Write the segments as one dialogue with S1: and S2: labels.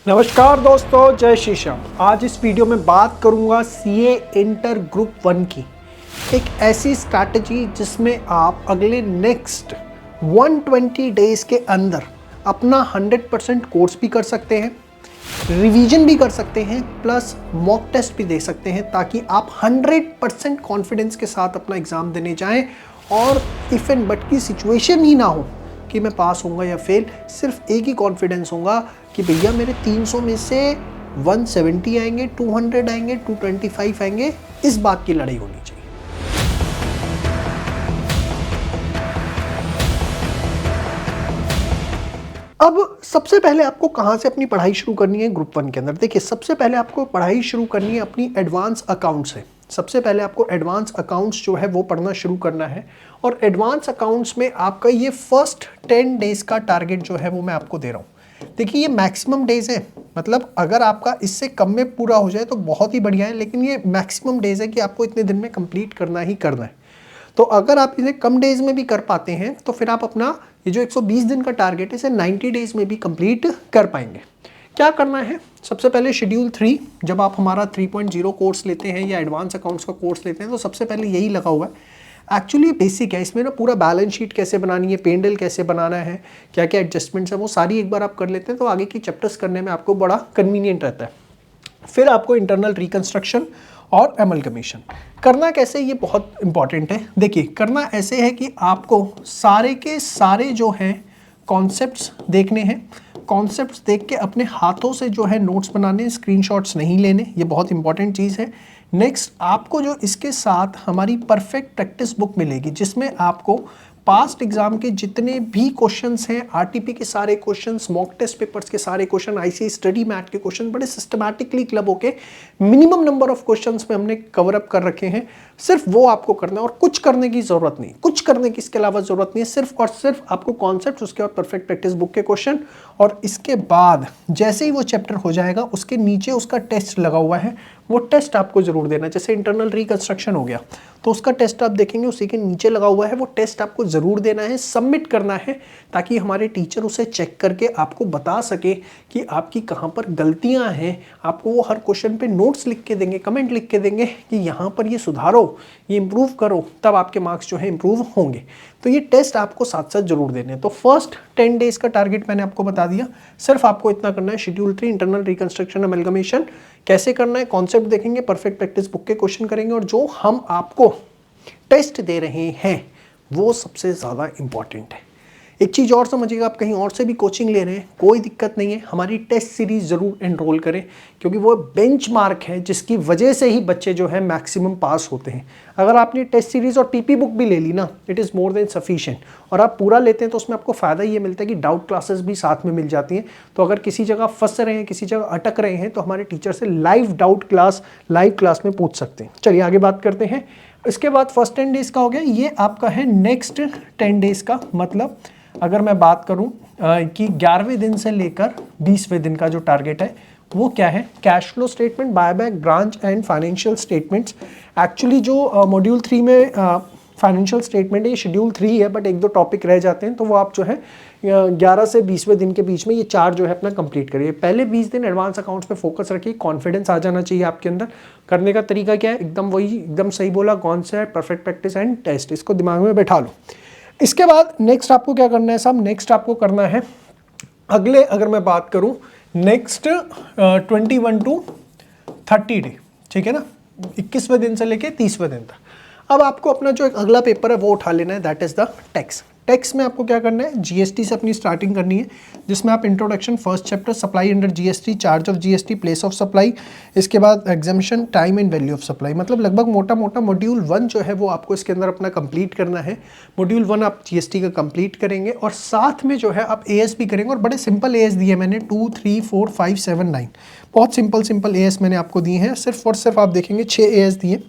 S1: नमस्कार दोस्तों, जय श्री श्याम। आज इस वीडियो में बात करूंगा सीए इंटर ग्रुप 1 की एक ऐसी स्ट्रैटेजी जिसमें आप अगले नेक्स्ट 120 डेज के अंदर अपना 100% कोर्स भी कर सकते हैं, रिवीजन भी कर सकते हैं, प्लस मॉक टेस्ट भी दे सकते हैं ताकि आप 100% कॉन्फिडेंस के साथ अपना एग्ज़ाम देने जाएं और इफ़ एंड बट की सिचुएशन ही ना हो कि मैं पास होऊंगा या फेल। सिर्फ एक ही कॉन्फिडेंस होगा कि भैया मेरे 300 में से 170 आएंगे, 200 आएंगे, 225 आएंगे। इस बात की लड़ाई होनी चाहिए। अब सबसे पहले आपको कहाँ से अपनी पढ़ाई शुरू करनी है ग्रुप 1 के अंदर? देखिए, सबसे पहले आपको पढ़ाई शुरू करनी है अपनी एडवांस अकाउंट से। सबसे पहले आपको एडवांस अकाउंट्स जो है वो पढ़ना शुरू करना है और एडवांस अकाउंट्स में आपका ये फर्स्ट 10 डेज का टारगेट जो है वो मैं आपको दे रहा हूँ। देखिए, ये मैक्सिमम डेज है, मतलब अगर आपका इससे कम में पूरा हो जाए तो बहुत ही बढ़िया है, लेकिन ये मैक्सिमम डेज है कि आपको इतने दिन में कंप्लीट करना ही करना है। तो अगर आप इसे कम डेज में भी कर पाते हैं तो फिर आप अपना ये जो 120 दिन का टारगेट है इसे 90 डेज में भी कंप्लीट कर पाएंगे। क्या करना है? सबसे पहले शेड्यूल 3, जब आप हमारा 3.0 कोर्स लेते हैं या एडवांस अकाउंट्स का कोर्स लेते हैं तो सबसे पहले यही लगा हुआ है। एक्चुअली बेसिक है, इसमें ना पूरा बैलेंस शीट कैसे बनानी है, पेंडल कैसे बनाना है, क्या क्या एडजस्टमेंट्स है, वो सारी एक बार आप कर लेते हैं तो आगे की चैप्टर्स करने में आपको बड़ा कन्वीनियंट रहता है। फिर आपको इंटरनल रिकंस्ट्रक्शन और एमलगमेशन करना कैसे, ये बहुत इंपॉर्टेंट है। देखिए, करना ऐसे है कि आपको सारे के सारे जो हैं कॉन्सेप्ट्स देखने हैं, कॉन्सेप्ट्स देख के अपने हाथों से जो है नोट्स बनाने, स्क्रीनशॉट्स नहीं लेने, ये बहुत इंपॉर्टेंट चीज़ है। नेक्स्ट, आपको जो इसके साथ हमारी परफेक्ट प्रैक्टिस बुक मिलेगी जिसमें आपको पास्ट एग्जाम के जितने भी क्वेश्चंस हैं, आरटीपी के सारे क्वेश्चंस, मॉक टेस्ट पेपर्स के सारे क्वेश्चन, आईसीएस स्टडी मैट के क्वेश्चन बड़े सिस्टमैटिकली क्लब होके मिनिमम नंबर ऑफ क्वेश्चंस में हमने कवर अप कर रखे हैं। सिर्फ वो आपको करना है और कुछ करने की जरूरत नहीं, कुछ करने की इसके अलावा जरूरत नहीं है। सिर्फ और सिर्फ आपको कॉन्सेप्ट, उसके बाद परफेक्ट प्रैक्टिस बुक के क्वेश्चन, और इसके बाद जैसे ही वो चैप्टर हो जाएगा उसके नीचे उसका टेस्ट लगा हुआ है, वो टेस्ट आपको जरूर देना है। जैसे इंटरनल रिकंस्ट्रक्शन हो गया तो उसका टेस्ट आप देखेंगे, उसी के नीचे लगा हुआ है, वो टेस्ट आपको जरूर देना है, सबमिट करना है, ताकि हमारे टीचर उसे चेक करके आपको बता सके कि आपकी कहाँ पर गलतियाँ हैं। आपको वो हर क्वेश्चन पे नोट्स लिख के देंगे, कमेंट लिख के देंगे कि यहाँ पर ये सुधारो, ये इम्प्रूव करो, तब आपके मार्क्स जो है इम्प्रूव होंगे। तो ये टेस्ट आपको साथ साथ जरूर देने हैं। तो फर्स्ट 10 डेज का टारगेट मैंने आपको बता दिया। सिर्फ आपको इतना करना है, शेड्यूल 3 इंटरनल रिकंस्ट्रक्शन एमलगमेशन कैसे करना है, कॉन्सेप्ट देखेंगे, परफेक्ट प्रैक्टिस बुक के क्वेश्चन करेंगे, और जो हम आपको टेस्ट दे रहे हैं वो सबसे ज़्यादा इंपॉर्टेंट है। एक चीज़ और समझिएगा, आप कहीं और से भी कोचिंग ले रहे हैं, कोई दिक्कत नहीं है, हमारी टेस्ट सीरीज ज़रूर एनरोल करें, क्योंकि वो बेंचमार्क है जिसकी वजह से ही बच्चे जो है मैक्सिमम पास होते हैं। अगर आपने टेस्ट सीरीज़ और टीपी बुक भी ले ली ना, it is more than sufficient, और आप पूरा लेते हैं तो उसमें आपको फ़ायदा ये मिलता है कि डाउट क्लासेस भी साथ में मिल जाती हैं। तो अगर किसी जगह फंस रहे हैं, किसी जगह अटक रहे हैं, तो हमारे टीचर से live doubt class live class में पूछ सकते हैं। चलिए आगे बात करते हैं। इसके बाद फर्स्ट 10 डेज़ का हो गया, ये आपका है नेक्स्ट 10 डेज़ का। मतलब अगर मैं बात करूं कि 11वें दिन से लेकर 20वें दिन का जो टारगेट है वो क्या है? Cash flow statement, buyback, branch and financial statements. Actually जो मॉड्यूल 3 में फाइनेंशियल स्टेटमेंट है, ये शेड्यूल 3 है, बट एक दो टॉपिक रह जाते हैं, तो वो आप जो है 11 से 20वें दिन के बीच में ये 4 जो है अपना कंप्लीट करिए। पहले 20 दिन एडवांस अकाउंट्स पे फोकस रखिए, कॉन्फिडेंस आ जाना चाहिए आपके अंदर। करने का तरीका क्या है? एकदम वही, एकदम सही बोला, concept, perfect practice and test, इसको दिमाग में बैठा लो। इसके बाद नेक्स्ट आपको क्या करना है साहब? नेक्स्ट आपको करना है अगले, अगर मैं बात करूं नेक्स्ट 21 टू 30 डे, ठीक है ना, 21वें दिन से लेके 30वें दिन तक। अब आपको अपना जो एक अगला पेपर है वो उठा लेना है, that is the tax. Tax में आपको क्या करना है? जीएसटी से अपनी स्टार्टिंग करनी है, जिसमें आप introduction, first chapter, supply under GST, charge of GST, place of supply, इसके बाद exemption, time and value of supply, मतलब लगभग मोटा मोटा मॉड्यूल 1 जो है वो आपको इसके अंदर अपना कंप्लीट करना है। मॉड्यूल 1 आप जीएसटी का कंप्लीट करेंगे और साथ में जो है आप एएस भी करेंगे, और बड़े सिंपल एएस दिए मैंने, 2, 3, 4, 5, 7, 9, बहुत सिंपल एएस मैंने आपको दिए हैं। सिर्फ और सिर्फ आप देखेंगे 6 एएस दिए।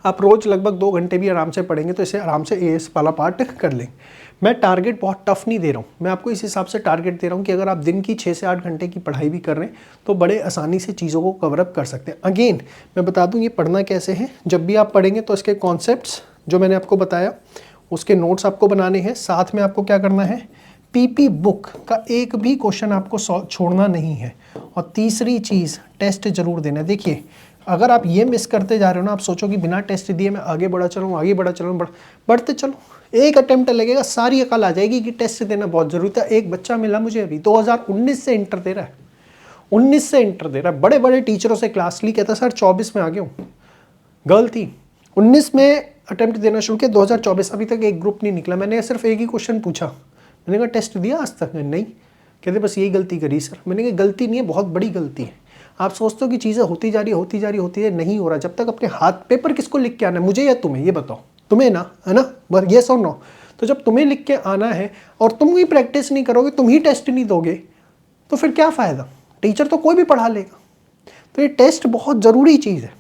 S1: आप रोज लगभग 2 घंटे भी आराम से पढ़ेंगे तो इसे आराम से एएस वाला पार्ट कर लेंगे। मैं टारगेट बहुत टफ नहीं दे रहा हूँ, मैं आपको इस हिसाब से टारगेट दे रहा हूँ कि अगर आप दिन की 6 से 8 घंटे की पढ़ाई भी कर रहे हैं तो बड़े आसानी से चीज़ों को कवर अप कर सकते हैं। अगेन मैं बता दूँ ये पढ़ना कैसे है। जब भी आप पढ़ेंगे तो इसके कॉन्सेप्ट्स जो मैंने आपको बताया उसके नोट्स आपको बनाने हैं, साथ में आपको क्या करना है, पीपी बुक का एक भी क्वेश्चन आपको छोड़ना नहीं है। और तीसरी चीज़, टेस्ट जरूर देना। देखिए अगर आप ये मिस करते जा रहे हो ना, आप सोचो कि बिना टेस्ट दिए मैं आगे बढ़ा चलूँ, आगे बढ़ा चलूँ, बढ़ते चलो, एक अटेम्प्ट लगेगा, सारी अकल आ जाएगी कि टेस्ट देना बहुत जरूरी था। एक बच्चा मिला मुझे अभी 2019 से इंटर दे रहा है, 19 से इंटर दे रहा है, बड़े बड़े टीचरों से क्लास ली, कहता सर 24 में आ गया हूँ। गर्ल थी, 19 में अटेम्प्ट देना शुरू किया, 2024 अभी तक एक ग्रुप नहीं निकला। मैंने सिर्फ एक ही क्वेश्चन पूछा, मैंने कहा टेस्ट दिया आज तक? नहीं। कहते बस यही गलती करी सर। मैंने कहा गलती नहीं है, बहुत बड़ी गलती है। आप सोचते हो कि चीज़ें होती जा रही है, नहीं हो रहा। जब तक अपने हाथ, पेपर किसको लिख के आना है, मुझे या तुम्हें, ये बताओ? तुम्हें ना, है ना, बस येस और नो। तो जब तुम्हें लिख के आना है और तुम ही प्रैक्टिस नहीं करोगे, तुम ही टेस्ट नहीं दोगे, तो फिर क्या फ़ायदा? टीचर तो कोई भी पढ़ा लेगा। तो ये टेस्ट बहुत ज़रूरी चीज़ है।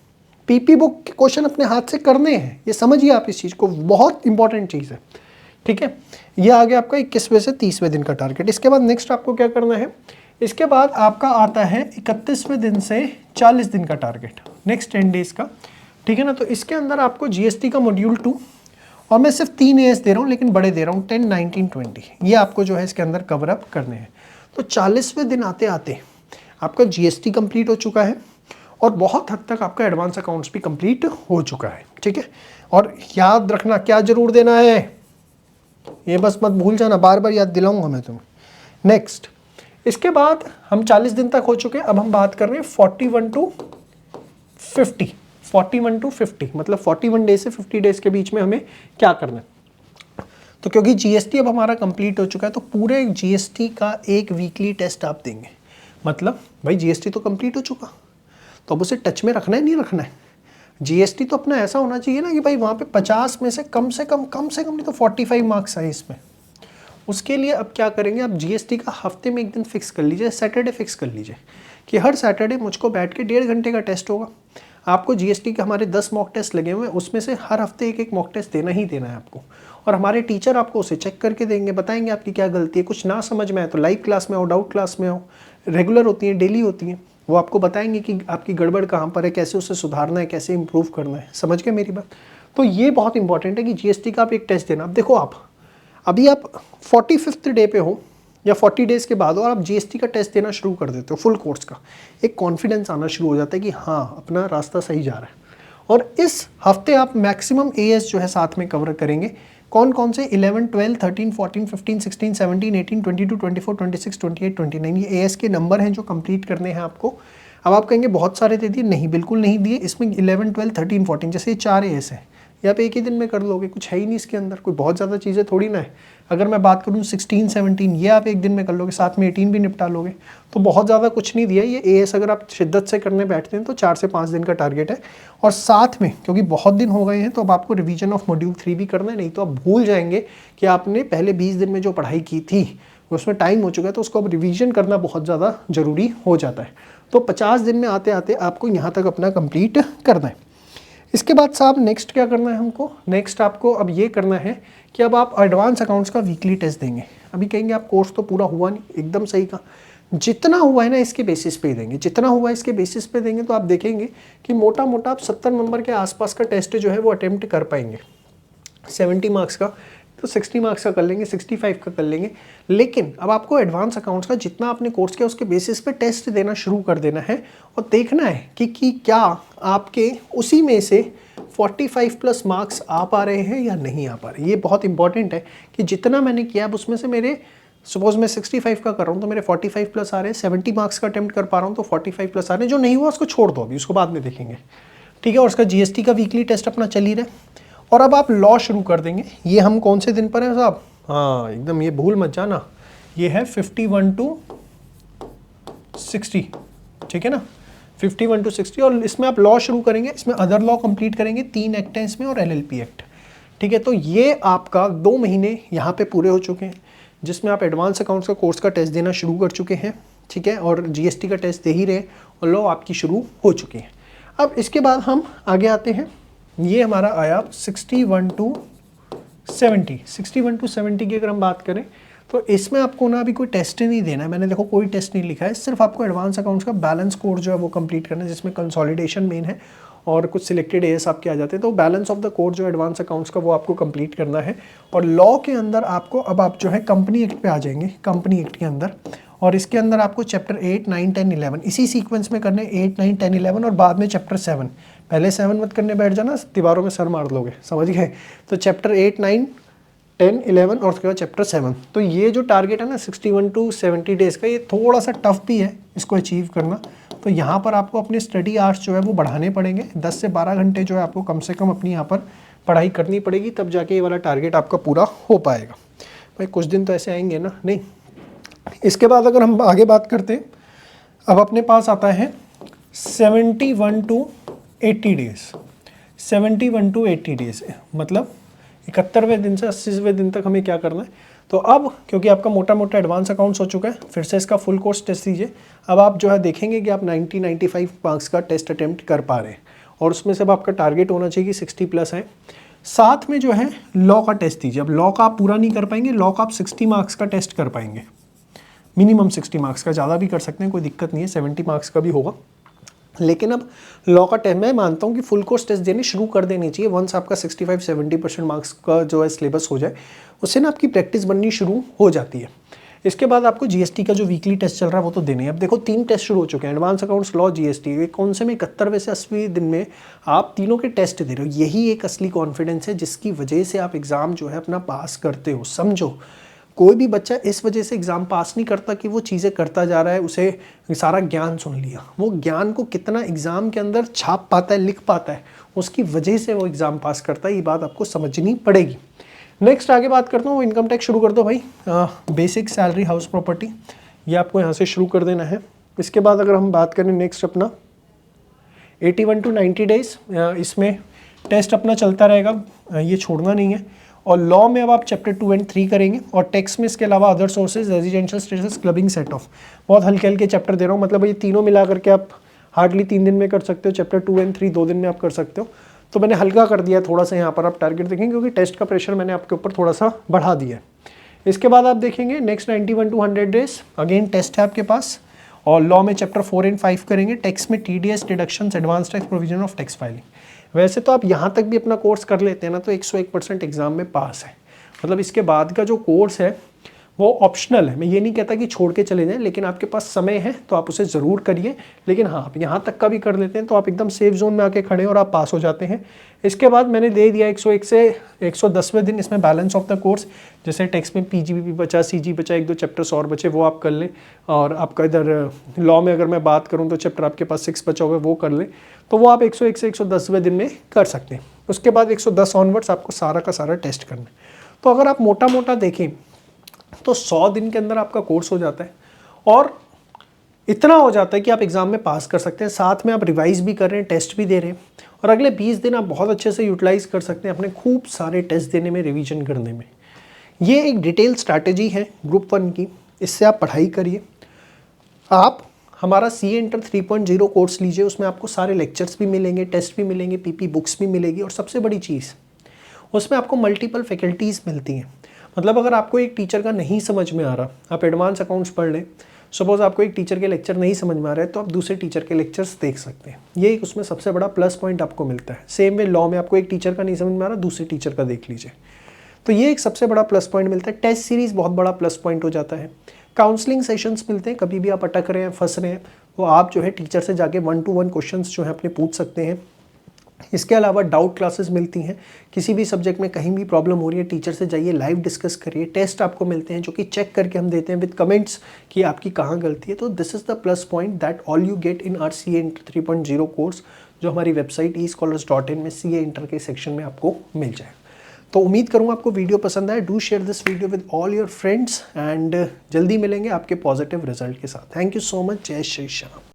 S1: पीपी बुक के क्वेश्चन अपने हाथ से करने हैं, ये समझिए आप इस चीज़ को, बहुत इंपॉर्टेंट चीज़ है। ठीक है, ये आ गया आपका 21वें से 30वें दिन का टारगेट। इसके बाद नेक्स्ट आपको क्या करना है, इसके बाद आपका आता है 31वें दिन से 40 दिन का टारगेट, नेक्स्ट 10 डेज का। ठीक है ना, तो इसके अंदर आपको जीएसटी का मॉड्यूल 2, और मैं सिर्फ 3 एएस दे रहा हूँ, लेकिन बड़े दे रहा हूँ, 10, 19, 20, ये आपको जो है इसके अंदर कवर अप करने हैं। तो 40वें दिन आते आते आपका जीएसटी कंप्लीट हो चुका है, और बहुत हद तक आपका एडवांस अकाउंट्स भी कंप्लीट हो चुका है। ठीक है, और याद रखना क्या जरूर देना है, ये बस मत भूल जाना, बार बार याद दिलाऊंगा मैं तुम्हें। नेक्स्ट, इसके बाद हम 40 दिन तक हो चुके हैं। अब हम बात कर रहे हैं 41 टू 50, 41 टू 50, मतलब 41 डेज से 50 डेज के बीच में हमें क्या करना है। तो क्योंकि जीएसटी अब हमारा कंप्लीट हो चुका है, तो पूरे जीएसटी का एक वीकली टेस्ट आप देंगे। मतलब भाई जीएसटी तो कंप्लीट हो चुका, तो अब उसे टच में रखना है, नहीं रखना है। जीएसटी तो अपना ऐसा होना चाहिए ना कि भाई वहाँ पे 50 में से कम से कम नहीं तो 45 मार्क्स आए इसमें। उसके लिए अब क्या करेंगे, आप जीएसटी का हफ्ते में एक दिन फिक्स कर लीजिए, सैटरडे फिक्स कर लीजिए कि हर सैटरडे मुझको बैठ के 1.5 घंटे का टेस्ट होगा। आपको जीएसटी के हमारे 10 मॉक टेस्ट लगे हुए हैं, उसमें से हर हफ्ते एक मॉक टेस्ट देना ही देना है आपको। और हमारे टीचर आपको उसे चेक करके देंगे, बताएंगे आपकी क्या गलती है। कुछ ना समझ में आए तो लाइव क्लास में आओ, डाउट क्लास में आओ, रेगुलर होती हैं, डेली होती हैं, वो आपको बताएंगे कि आपकी गड़बड़ कहाँ पर है, कैसे उसे सुधारना है, कैसे इंप्रूव करना है। समझ गए मेरी बात? तो ये बहुत इंपॉर्टेंट है कि जीएसटी का आप एक टेस्ट देना। अब देखो, आप अभी आप 45वें डे पे हो या 40 डेज़ के बाद हो और आप जीएसटी का टेस्ट देना शुरू कर देते हो फुल कोर्स का, एक कॉन्फिडेंस आना शुरू हो जाता है कि हाँ अपना रास्ता सही जा रहा है। और इस हफ्ते आप मैक्सिमम एएस जो है साथ में कवर करेंगे। कौन कौन से? 11, 12, 13, 14, 15, 16, 17, 18, 22, 24, 26, 28, 29, ये एएस के नंबर हैं जो कंप्लीट करने हैं आपको। अब आप कहेंगे बहुत सारे दे दिए, नहीं बिल्कुल नहीं दिए। इसमें 11, 12, 13, 14 जैसे ये 4 एएस है, ये आप एक ही दिन में कर लोगे, कुछ है ही नहीं इसके अंदर, कोई बहुत ज़्यादा चीज़ें थोड़ी ना है। अगर मैं बात करूँ 16, 17, ये आप एक दिन में कर लोगे, साथ में 18 भी निपटा लोगे, तो बहुत ज़्यादा कुछ नहीं दिया। ये एएस अगर आप शिद्दत से करने बैठते हैं तो 4 से 5 दिन का टारगेट है। और साथ में क्योंकि बहुत दिन हो गए हैं तो अब आपको रिवीजन ऑफ मॉड्यूल 3 भी करना है, नहीं तो आप भूल जाएंगे कि आपने पहले 20 दिन में जो पढ़ाई की थी उसमें टाइम हो चुका है, तो उसको अब रिवीजन करना बहुत ज़्यादा ज़रूरी हो जाता है। तो 50 दिन में आते आते आपको यहाँ तक अपना कंप्लीट करना है। इसके बाद साहब नेक्स्ट क्या करना है हमको? नेक्स्ट आपको अब ये करना है कि अब आप एडवांस अकाउंट्स का वीकली टेस्ट देंगे। अभी कहेंगे आप कोर्स तो पूरा हुआ नहीं, एकदम सही कहा। जितना हुआ है ना इसके बेसिस पे देंगे, जितना हुआ है इसके बेसिस पे देंगे, तो आप देखेंगे कि मोटा मोटा आप 70 नंबर के आसपास का टेस्ट जो है वो अटेम्प्ट कर पाएंगे। 70 मार्क्स का तो 60 मार्क्स का कर लेंगे, 65 का कर लेंगे। लेकिन अब आपको एडवांस अकाउंट्स का जितना आपने कोर्स किया उसके बेसिस पे टेस्ट देना शुरू कर देना है और देखना है कि क्या आपके उसी में से 45 प्लस मार्क्स आ पा रहे हैं या नहीं आ पा रहे। ये बहुत इंपॉर्टेंट है कि जितना मैंने किया अब उसमें से मेरे, सपोज मैं 65 का कर रहा हूँ तो मेरे 45 प्लस आ रहे हैं, 70 मार्क्स का अटेम्प्ट कर पा रहा हूँ तो 45 प्लस आ रहे हैं। जो नहीं हुआ उसको छोड़ दो, अभी उसको बाद में देखेंगे, ठीक है। और उसका जीएसटी का वीकली टेस्ट अपना चल ही रहा है। और अब आप लॉ शुरू कर देंगे। ये हम कौन से दिन पर हैं साहब? हाँ एकदम, ये भूल मत जाना, ये है 51 टू 60, ठीक है ना, 51 टू 60। और इसमें आप लॉ शुरू करेंगे, इसमें अदर लॉ कंप्लीट करेंगे, 3 एक्ट हैं इसमें और एलएलपी एक्ट, ठीक है। तो ये आपका 2 महीने यहाँ पे पूरे हो चुके हैं जिसमें आप एडवांस अकाउंट्स का कोर्स का टेस्ट देना शुरू कर चुके हैं, ठीक है, और जीएसटी का टेस्ट दे ही रहे और लॉ आपकी शुरू हो चुकी है। अब इसके बाद हम आगे आते हैं। ये हमारा आया 61 टू 70। 61 टू 70 की अगर हम बात करें तो इसमें आपको ना अभी कोई टेस्ट नहीं देना है, मैंने देखो कोई टेस्ट नहीं लिखा है, सिर्फ आपको एडवांस अकाउंट्स का बैलेंस कोड जो है वो कंप्लीट करना है, जिसमें कंसोलिडेशन मेन है और कुछ सिलेक्टेड एएस आपके आ जाते हैं। तो बैलेंस ऑफ द कोड जो एडवांस अकाउंट्स का वो आपको कंप्लीट करना है। और लॉ के अंदर आपको अब आप जो है कंपनी एक्ट पे आ जाएंगे, कंपनी एक्ट के अंदर, और इसके अंदर आपको चैप्टर 8, 9, 10, 11 इसी सीक्वेंस में करने, 8, 9, 10, 11 और बाद में चैप्टर 7। पहले 7 मत करने बैठ जाना, दीवारों में सर मार लोगे, समझ गए। तो चैप्टर 8, 9, 10, 11 और उसके बाद चैप्टर 7। तो ये जो टारगेट है ना 61 to 70 डेज़ का, ये थोड़ा सा टफ भी है इसको अचीव करना। तो यहाँ पर आपको अपने स्टडी आवर्स जो है वो बढ़ाने पड़ेंगे, 10 से 12 घंटे जो है आपको कम से कम अपनी यहाँ पर पढ़ाई करनी पड़ेगी, तब जाके ये वाला टारगेट आपका पूरा हो पाएगा। भाई कुछ दिन तो ऐसे आएंगे ना, नहीं। इसके बाद अगर हम आगे बात करते हैं, अब अपने पास आता है 71 to 80 डेज़। 71 to 80 डेज़ मतलब 71वें दिन से 80वें दिन तक हमें क्या करना है। तो अब क्योंकि आपका मोटा मोटा एडवांस अकाउंट्स हो चुका है, फिर से इसका फुल कोर्स टेस्ट दीजिए। अब आप जो है देखेंगे कि आप 90-95 मार्क्स का टेस्ट अटेम्प्ट कर पा रहे हैं, और उसमें से अब आपका टारगेट होना चाहिए कि 60+ है। साथ में जो है लॉ का टेस्ट दीजिए। अब लॉ का आप पूरा नहीं कर पाएंगे, लॉ का आप 60 मार्क्स का टेस्ट कर पाएंगे, मिनिमम 60 मार्क्स का, ज़्यादा भी कर सकते हैं, कोई दिक्कत नहीं है, 70 मार्क्स का भी होगा। लेकिन अब लॉ का टेस्ट मैं मानता हूँ कि फुल कोर्स टेस्ट देने शुरू कर देनी चाहिए। वंस आपका 65-70% मार्क्स का जो है सिलेबस हो जाए, उससे ना आपकी प्रैक्टिस बननी शुरू हो जाती है। इसके बाद आपको जीएसटी का जो वीकली टेस्ट चल रहा है वो तो देने हैं। अब देखो 3 टेस्ट शुरू हो चुके हैं, एडवांस अकाउंट्स, लॉ, जीएसटी। ये कौन से में 71वें से 80वें दिन में आप तीनों के टेस्ट दे रहे हो। यही एक असली कॉन्फिडेंस है जिसकी वजह से आप एग्ज़ाम जो है अपना पास करते हो। समझो, कोई भी बच्चा इस वजह से एग्ज़ाम पास नहीं करता कि वो चीज़ें करता जा रहा है, उसे सारा ज्ञान सुन लिया। वो ज्ञान को कितना एग्ज़ाम के अंदर छाप पाता है, लिख पाता है, उसकी वजह से वो एग्ज़ाम पास करता है। ये बात आपको समझनी पड़ेगी। नेक्स्ट आगे बात करता हूँ, इनकम टैक्स शुरू कर दो भाई। बेसिक सैलरी, हाउस प्रॉपर्टी, ये आपको यहाँ से शुरू कर देना है। इसके बाद अगर हम बात करें नेक्स्ट अपना 81 to 90 डेज़, इसमें टेस्ट अपना चलता रहेगा, ये छोड़ना नहीं है। और लॉ में अब आप चैप्टर 2 and 3 करेंगे, और टैक्स में इसके अलावा other sources, residential status, clubbing set of, बहुत हल्के हल्के चैप्टर दे रहा हूँ। मतलब ये तीनों मिला करके आप हार्डली 3 दिन में कर सकते हो। चैप्टर 2 and 3 2 दिन में आप कर सकते हो। तो मैंने हल्का कर दिया थोड़ा सा, यहाँ पर आप टारगेट देखेंगे क्योंकि टेस्ट का प्रेशर मैंने आपके ऊपर थोड़ा सा बढ़ा दिया है। इसके बाद आप देखेंगे next 91 to 100 days, again test है आपके पास। और लॉ में चैप्टर 4 and 5 करेंगे। टैक्स में TDS, deductions, advance tax, provision of tax filing. वैसे तो आप यहाँ तक भी अपना कोर्स कर लेते हैं ना तो 101% एग्जाम में पास है। मतलब इसके बाद का जो कोर्स है वो ऑप्शनल है। मैं ये नहीं कहता कि छोड़ के चले जाएं, लेकिन आपके पास समय है तो आप उसे ज़रूर करिए। लेकिन हाँ, आप यहाँ तक का भी कर लेते हैं तो आप एकदम सेफ जोन में आके खड़े और आप पास हो जाते हैं। इसके बाद मैंने दे दिया 101 से 110वें दिन, इसमें बैलेंस ऑफ द कोर्स, जैसे टेक्स्ट में पीजीबीपी बचा, सीजी बचा, 1-2 चैप्टर्स और बचे वो आप कर लें। और आपका इधर लॉ में अगर मैं बात करूँ तो चैप्टर आपके पास 6 बचा हुआ है वो कर लें। तो वो आप 101 से 110वें दिन में कर सकते हैं। उसके बाद 110 ऑनवर्ड्स आपको सारा का सारा टेस्ट करना है। तो अगर आप मोटा मोटा देखें तो 100 दिन के अंदर आपका कोर्स हो जाता है, और इतना हो जाता है कि आप एग्ज़ाम में पास कर सकते हैं। साथ में आप रिवाइज भी कर रहे हैं, टेस्ट भी दे रहे हैं, और अगले 20 दिन आप बहुत अच्छे से यूटिलाइज़ कर सकते हैं अपने खूब सारे टेस्ट देने में, रिवीजन करने में। ये एक डिटेल स्ट्रैटेजी है ग्रुप 1 की, इससे आप पढ़ाई करिए। आप हमारा CA इंटर 3.0 कोर्स लीजिए, उसमें आपको सारे लेक्चर्स भी मिलेंगे, टेस्ट भी मिलेंगे, पीपी बुक्स भी मिलेगी, और सबसे बड़ी चीज़ उसमें आपको मल्टीपल फैकल्टीज़ मिलती हैं। मतलब अगर आपको एक टीचर का नहीं समझ में आ रहा, आप एडवांस अकाउंट्स पढ़ लें, सपोज़ आपको एक टीचर के लेक्चर नहीं समझ में आ रहा है तो आप दूसरे टीचर के लेक्चर्स देख सकते हैं। ये एक उसमें सबसे बड़ा प्लस पॉइंट आपको मिलता है। सेम वे लॉ में आपको एक टीचर का नहीं समझ में आ रहा, दूसरे टीचर का देख लीजिए। तो ये एक सबसे बड़ा प्लस पॉइंट मिलता है। टेस्ट सीरीज़ बहुत बड़ा प्लस पॉइंट हो जाता है। काउंसलिंग सेशंस मिलते हैं, कभी भी आप अटक रहे हैं, फंस रहे हैं, तो आप जो है टीचर से जाके 1-to-1 क्वेश्चंस जो है अपने पूछ सकते हैं। इसके अलावा डाउट क्लासेस मिलती हैं, किसी भी सब्जेक्ट में कहीं भी प्रॉब्लम हो रही है टीचर से जाइए, लाइव डिस्कस करिए। टेस्ट आपको मिलते हैं जो कि चेक करके हम देते हैं विद कमेंट्स कि आपकी कहाँ गलती है। तो this is the plus point that all you get in our CA inter 3.0 course, जो हमारी वेबसाइट escholars.in में CA इंटर के सेक्शन में आपको मिल जाए। तो उम्मीद करूँगा आपको वीडियो पसंद आए। Do share this video with all your friends, and जल्दी मिलेंगे आपके पॉजिटिव रिजल्ट के साथ। Thank you so much. जय श्री श्याम।